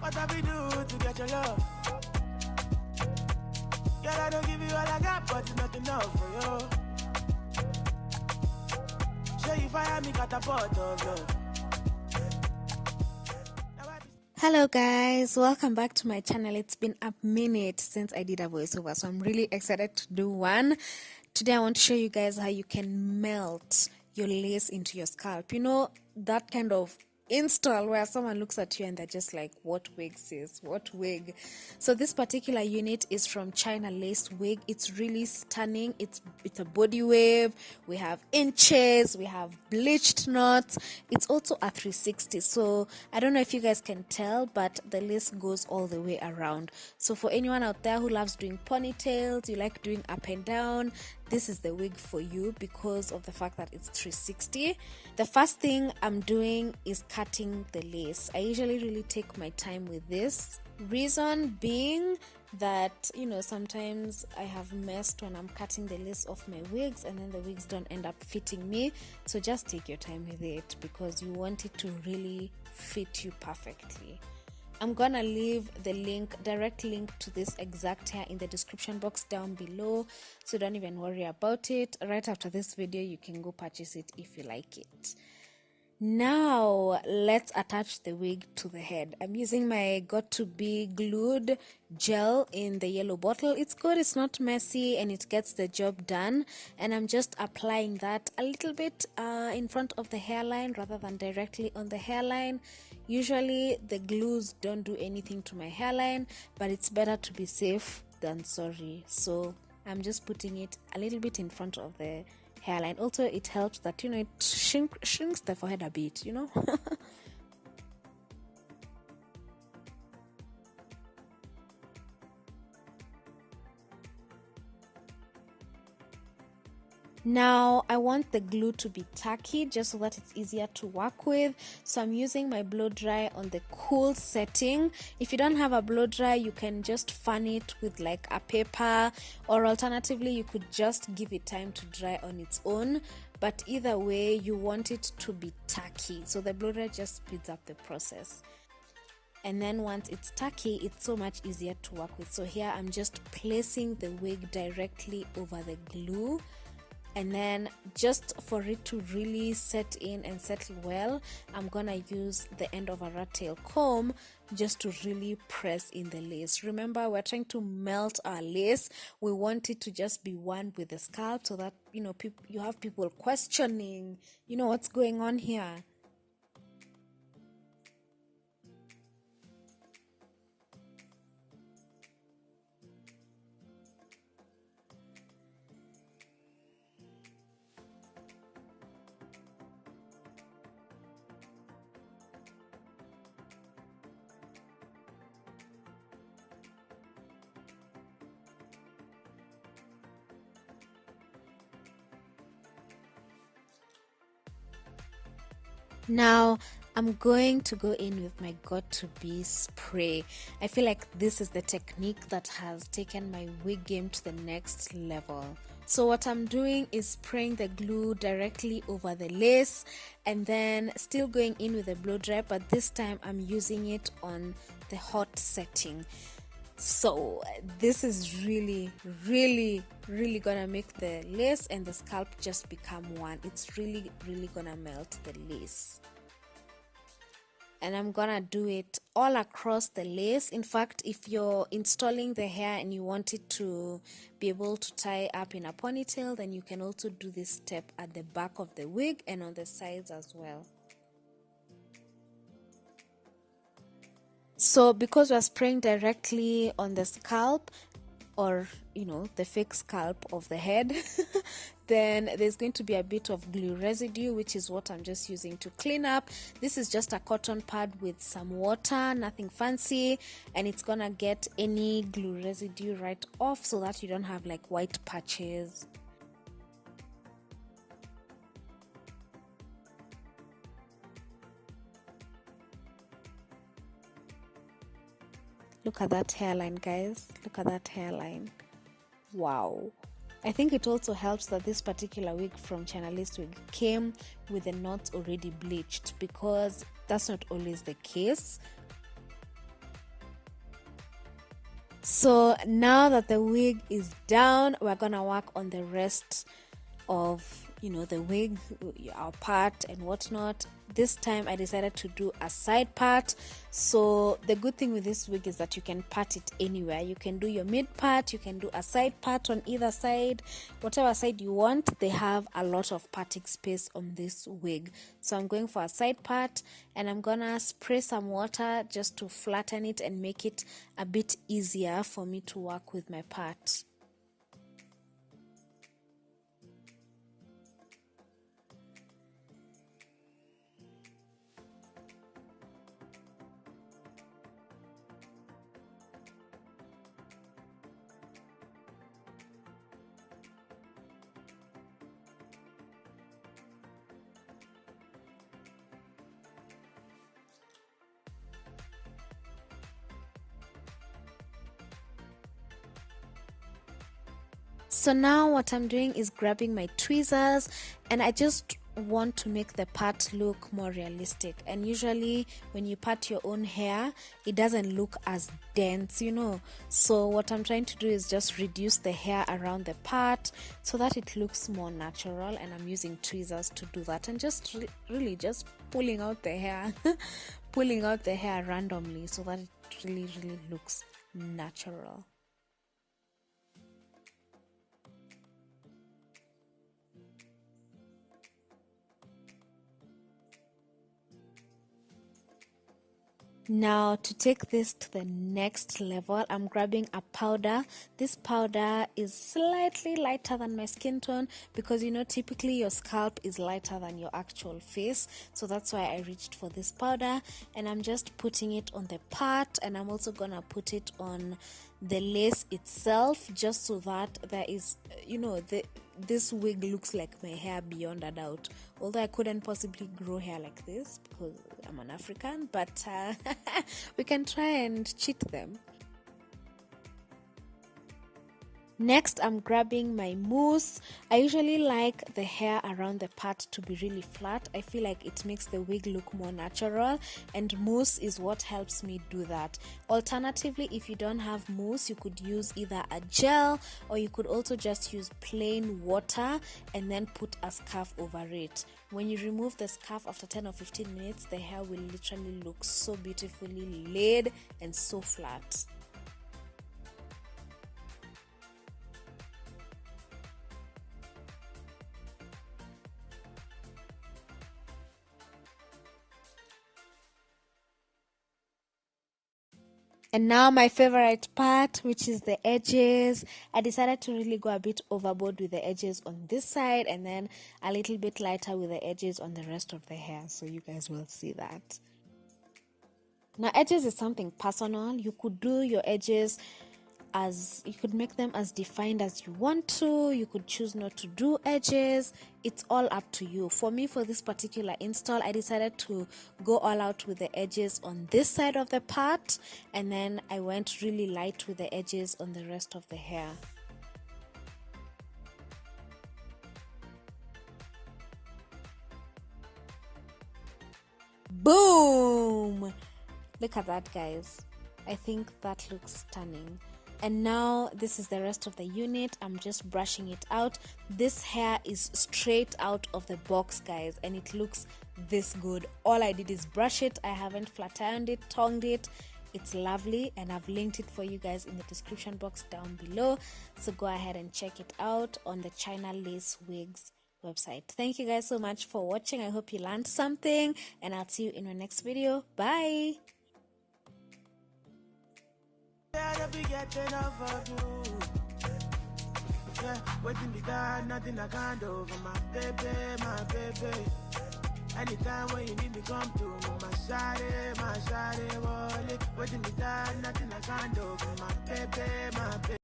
What have we do to get your love? Girl, I don't give you all I got, but it's not enough for you. Show you fire me catapult of love. Hello guys, welcome back to my channel. It's been a minute since I did a voiceover, so I'm really excited to do one. Today I want to show you guys how you can melt your lace into your scalp. You know, that kind of install where someone looks at you and they're just like, what wig, sis? What wig? So this particular unit is from Chinalacewig. It's really stunning. It's a body wave. We have inches, we have bleached knots. It's also a 360. So I don't know if you guys can tell, but the lace goes all the way around. So for anyone out there who loves doing ponytails, you like doing up and down, this is the wig for you because of the fact that it's 360. The first thing I'm doing is cutting the lace. I usually really take my time with this. Reason being that, you know, sometimes I have messed when I'm cutting the lace off my wigs and then the wigs don't end up fitting me. So just take your time with it because you want it to really fit you perfectly. I'm gonna leave the direct link to this exact hair in the description box down below, so don't even worry about it. Right after this video you can go purchase it if you like it. Now let's attach the wig to the head. I'm using my got to be glued gel in the yellow bottle. It's good, it's not messy, and it gets the job done. And I'm just applying that a little bit in front of the hairline rather than directly on the hairline. Usually the glues don't do anything to my hairline, but it's better to be safe than sorry. So I'm just putting it a little bit in front of the hairline. Also, it helps that, you know, it shrinks the forehead a bit, you know. Now I want the glue to be tacky just so that it's easier to work with. So I'm using my blow dry on the cool setting. If you don't have a blow dry, you can just fan it with like a paper, or alternatively you could just give it time to dry on its own. But either way, you want it to be tacky. So the blow dry just speeds up the process. And then once it's tacky, it's so much easier to work with. So here I'm just placing the wig directly over the glue. And then just for it to really set in and settle well, I'm gonna use the end of a rat tail comb just to really press in the lace. Remember, we're trying to melt our lace. We want it to just be one with the scalp so that, you know, you have people questioning, you know, what's going on here. Now I'm going to go in with my got to be spray. I feel like this is the technique that has taken my wig game to the next level. So what I'm doing is spraying the glue directly over the lace and then still going in with a blow dry, but this time I'm using it on the hot setting. So this is really gonna make the lace and the scalp just become one. It's really gonna melt the lace. And I'm gonna do it all across the lace. In fact, if you're installing the hair and you want it to be able to tie up in a ponytail, then you can also do this step at the back of the wig and on the sides as well. So because we're spraying directly on the scalp, or you know, the fake scalp of the head, then there's going to be a bit of glue residue, which is what I'm just using to clean up. This is just a cotton pad with some water, nothing fancy, and it's gonna get any glue residue right off so that you don't have like white patches. Look at that hairline, guys. Look at that hairline. Wow. I think it also helps that this particular wig from Chinalacewig came with the knots already bleached, because that's not always the case. So now that the wig is down, we're gonna work on the rest of the wig, our part and whatnot. This time I decided to do a side part. So the good thing with this wig is that you can part it anywhere. You can do your mid part, you can do a side part on either side, whatever side you want. They have a lot of parting space on this wig. So I'm going for a side part, and I'm gonna spray some water just to flatten it and make it a bit easier for me to work with my part. So now what I'm doing is grabbing my tweezers, and I just want to make the part look more realistic. And usually when you part your own hair, it doesn't look as dense, So what I'm trying to do is just reduce the hair around the part so that it looks more natural, and I'm using tweezers to do that, and just really just pulling out the hair pulling out the hair randomly so that it really looks natural. Now to take this to the next level, I'm grabbing a powder. This powder is slightly lighter than my skin tone because typically your scalp is lighter than your actual face. So that's why I reached for this powder, and I'm just putting it on the part, and I'm also gonna put it on the lace itself, just so that there is this wig looks like my hair beyond a doubt. Although I couldn't possibly grow hair like this because I'm an African, but we can try and cheat them. Next, I'm grabbing my mousse. I usually like the hair around the part to be really flat. I feel like it makes the wig look more natural, and mousse is what helps me do that. Alternatively, if you don't have mousse, you could use either a gel, or you could also just use plain water and then put a scarf over it. When you remove the scarf after 10 or 15 minutes, the hair will literally look so beautifully laid and so flat. And now my favorite part, which is the edges. I decided to really go a bit overboard with the edges on this side, and then a little bit lighter with the edges on the rest of the hair, so you guys will see that. Now edges is something personal. You could do your edges you could make them as defined as you want to. You could choose not to do edges. It's all up to you. For me, for this particular install, I decided to go all out with the edges on this side of the part, and then I went really light with the edges on the rest of the hair. Boom! Look at that, guys. I think that looks stunning. And now this is the rest of the unit. I'm just brushing it out. This hair is straight out of the box, guys, and it looks this good. All I did is brush it. I haven't flat ironed it, tongued it. It's lovely, and I've linked it for you guys in the description box down below, so go ahead and check it out on the Chinalacewigs website. Thank you guys so much for watching. I hope you learned something, and I'll see you in my next video. Bye. Yeah, waiting be done, nothing I can't do for my baby. Anytime when you need me, come to me, my shawty, wallet. Waiting be done, nothing I can't do for my baby.